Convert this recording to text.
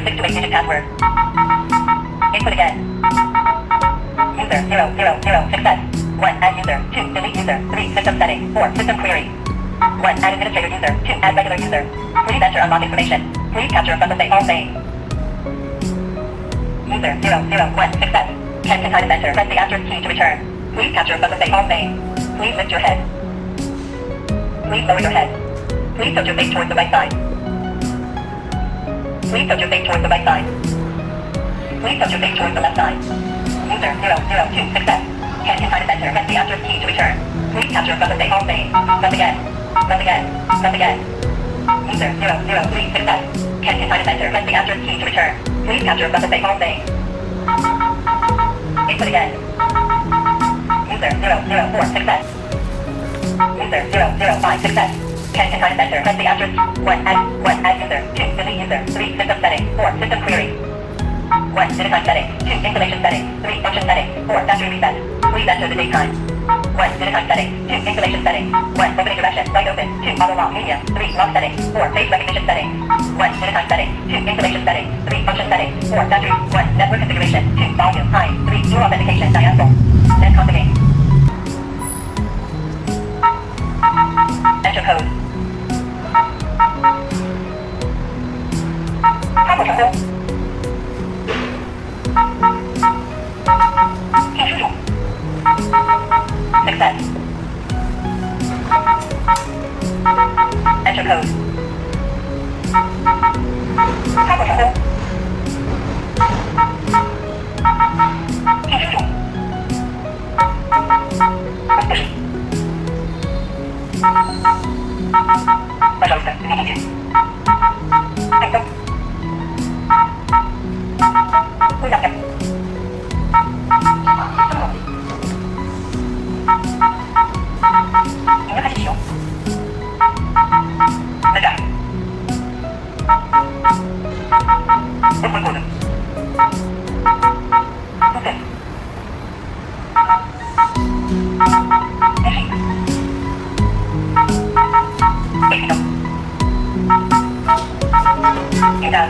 6 to 8 digit password. Input again. User 000 success. 1 add user. 2 delete user. 3 system settings. 4 system query. 1 add administrator user. 2 add regular user. Please enter unlock information. Please capture a buzzer all name. User 001 success. Can time enter. Press the asterisk key to return. Please capture a buzzer all name. Please lift your head. Please lower your head. Please tilt your face towards the right side. Please tilt your face towards the right side. Please tilt your face towards the left side. User 002 success. Can time enter. Press the asterisk key to return. Please capture a buzzer all name. Press again. Press again. Press again. User 003 success. Can time enter. Press the asterisk key to return. Please capture a buzzer all name. Input again. User 004 success. User 005 success. Can time enter. Press the asterisk. 1 add user. 2 delete user. 3 system settings. 4 system query. 1 daytime settings. 2 installation settings. 3 function settings. 4 battery reset. Please enter the daytime. 1 daytime settings. 2 installation settings. 1 opening direction. Wide open. 2 auto lock medium. 3 lock settings. 4 face recognition settings. 1 daytime settings. 2 installation settings. 3 function settings. 4 battery. 1 network configuration. 2 volume high. 3 dual authentication diagonal. Then configure. Enter code. 插口成功。请输入。Success. Enter code. 插口成功。请输入。不是。Пожалуйста, введите. Enter. Удачи. Не хотите еще? Нажать. Вот мой код. Супер. Реши. Эквитом. Итак.